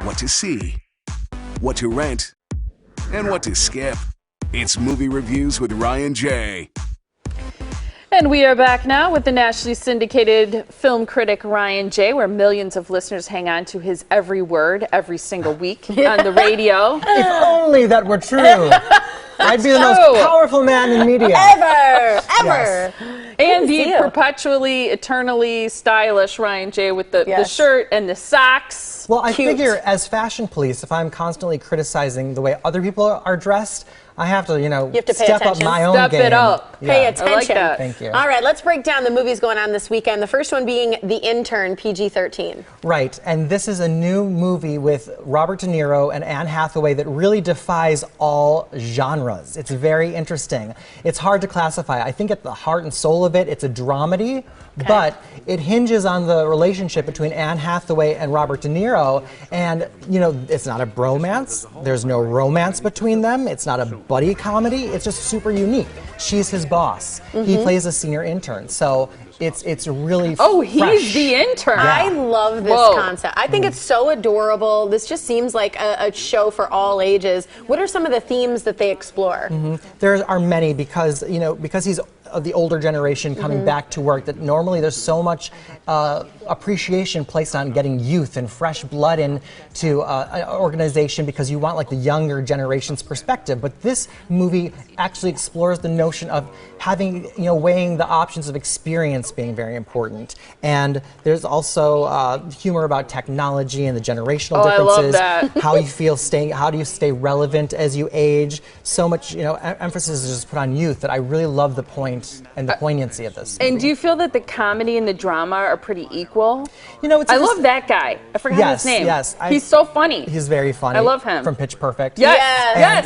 what to see, what to rent, and what to skip. It's Movie Reviews with Ryan J. And we are back now with the nationally syndicated film critic Ryan J., where millions of listeners hang on to his every word every single week on the radio. If only that were true. I'd be the most powerful man in media. Ever! Yes. And the perpetually, eternally stylish Ryan J. with the shirt and the socks. Well, I Cute. figure as fashion police, if I'm constantly criticizing the way other people are dressed, I have to, step up my own game. Step it up. Pay attention. I like that. Thank you. All right, let's break down the movies going on this weekend. The first one being The Intern, PG-13. Right, and this is a new movie with Robert De Niro and Anne Hathaway that really defies all genres. It's very interesting. It's hard to classify. I think at the heart and soul of it, it's a dramedy, but it hinges on the relationship between Anne Hathaway and Robert De Niro, and, it's not a bromance. There's no romance between them. It's not a buddy comedy. It's just super unique. She's his boss. He plays a senior intern, so it's really he's the intern. Yeah. I love this concept. I think it's so adorable. This just seems like a show for all ages. What are some of the themes that they explore? There are many because he's of the older generation coming back to work, that normally there's so much appreciation placed on getting youth and fresh blood into an organization because you want like the younger generation's perspective. But this movie actually explores the notion of having, weighing the options of experience being very important. And there's also humor about technology and the generational differences. I love that. How do you stay relevant as you age? So much, emphasis is just put on youth that I really love the point and the poignancy of this movie. And do you feel that the comedy and the drama are pretty equal? I love that guy. I forgot his name. Yes, he's so funny. He's very funny. I love him. From Pitch Perfect. Yes.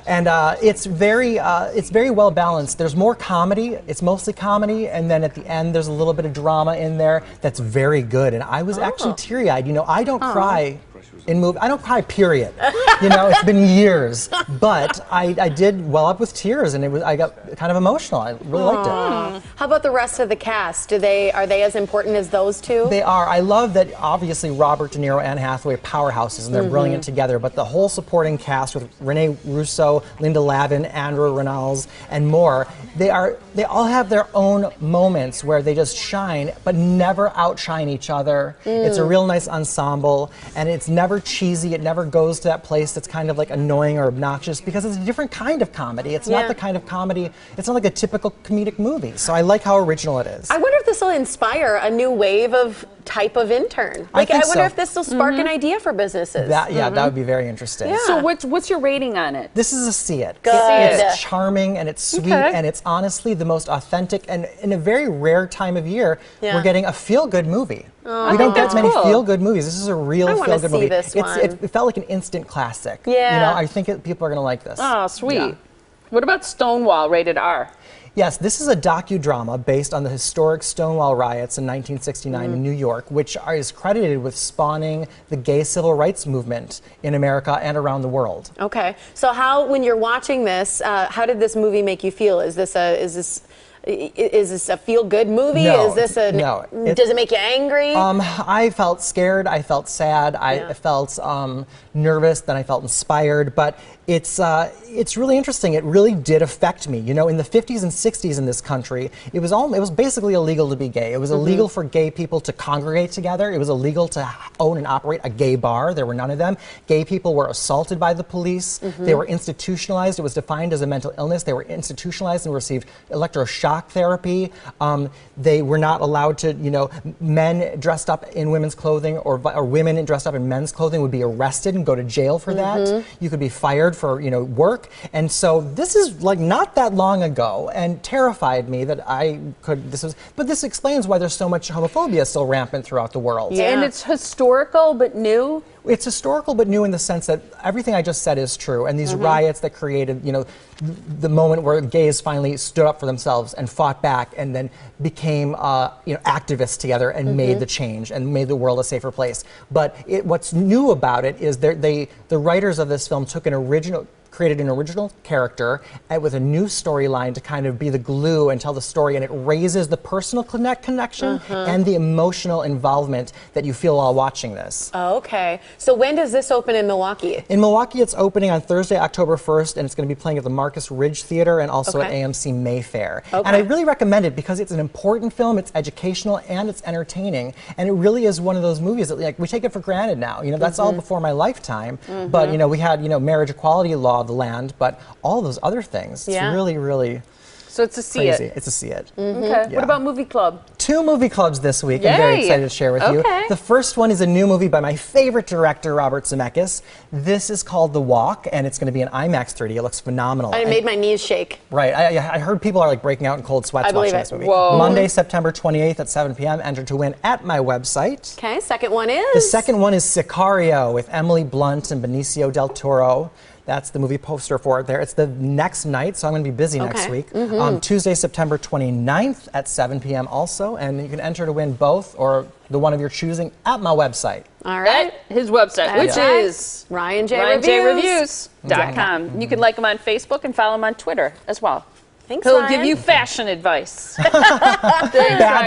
And it's very well balanced. There's more comedy. It's mostly comedy, and then at the end there's a little bit of drama in there that's very good. And I was actually teary-eyed. I don't cry in movies. I don't cry, period. It's been years, but I did well up with tears, and I got kind of emotional. I really liked it. How about the rest of the cast? Are they as important as those two? They are. I love that obviously Robert De Niro and Anne Hathaway are powerhouses, and they're brilliant together, but the whole supporting cast with Rene Russo, Linda Lavin, Andrew Rannells, and more, they all have their own moments where they just shine, but never outshine each other. It's a real nice ensemble, and it's never cheesy. It never goes to that place that's kind of like annoying or obnoxious, because it's a different kind of comedy. It's not the kind of comedy, it's not like a typical comedic movie. So I like how original it is. I wonder if this will inspire a new wave of type of intern. I wonder if this will spark an idea for businesses. That would be very interesting. Yeah. So what's your rating on it? This is a see it. Good. It's charming and it's sweet and it's honestly the most authentic, and in a very rare time of year, we're getting a feel-good movie. We don't get many feel-good movies. This is a real feel-good movie. It felt like an instant classic. Yeah. I think people are going to like this. Oh, sweet. Yeah. What about Stonewall, rated R? Yes, this is a docudrama based on the historic Stonewall riots in 1969 in New York, which is credited with spawning the gay civil rights movement in America and around the world. Okay, so when you're watching this, how did this movie make you feel? Is this a feel-good movie? No, does it make you angry? I felt scared. I felt sad. I felt nervous. Then I felt inspired. But it's really interesting. It really did affect me. In the 50s and 60s in this country, it was basically illegal to be gay. It was illegal for gay people to congregate together. It was illegal to own and operate a gay bar. There were none of them. Gay people were assaulted by the police. They were institutionalized. It was defined as a mental illness. They were institutionalized and received electroshock therapy. They were not allowed to, men dressed up in women's clothing or women dressed up in men's clothing would be arrested and go to jail for that. You could be fired for, work. And so this is like not that long ago, and terrified me that but this explains why there's so much homophobia still rampant throughout the world. Yeah. And it's historical but new? It's historical but new in the sense that everything I just said is true, and these riots that created, the moment where gays finally stood up for themselves and fought back and then became, activists together and made the change and made the world a safer place. But what's new about it is the writers of this film took an original created an original character with a new storyline to kind of be the glue and tell the story, and it raises the personal connection and the emotional involvement that you feel while watching this. Okay. So when does this open in Milwaukee? In Milwaukee, it's opening on Thursday, October 1st, and it's going to be playing at the Marcus Ridge Theater and also at AMC Mayfair. And I really recommend it because it's an important film, it's educational, and it's entertaining, and it really is one of those movies that, like, we take it for granted now. You know, that's all before my lifetime, but, you know, we had, you know, marriage equality law of the land, but all those other things. It's really, really So it's a see crazy. it. It's a see it. Okay. Yeah. What about movie club? 2 movie clubs this week. I'm very excited to share with you. The first one is a new movie by my favorite director, Robert Zemeckis. This is called The Walk, and it's going to be an IMAX 3D. It looks phenomenal. It made my knees shake. Right. I heard people are like breaking out in cold sweats watching this movie. Whoa. Monday, September 28th at 7 p.m. Enter to win at my website. Okay, second one is? The second one is Sicario with Emily Blunt and Benicio del Toro. That's the movie poster for it there. It's the next night, so I'm going to be busy next week. Tuesday, September 29th at 7 p.m. also, and you can enter to win both or the one of your choosing at my website. All right. At his website, which is RyanJReviews.com. You can like him on Facebook and follow him on Twitter as well. Thanks, He'll Ryan. give you fashion advice. Bad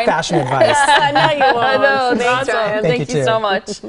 fashion advice. No, you won't. I know, Thanks, awesome. Ryan. Thank you so much.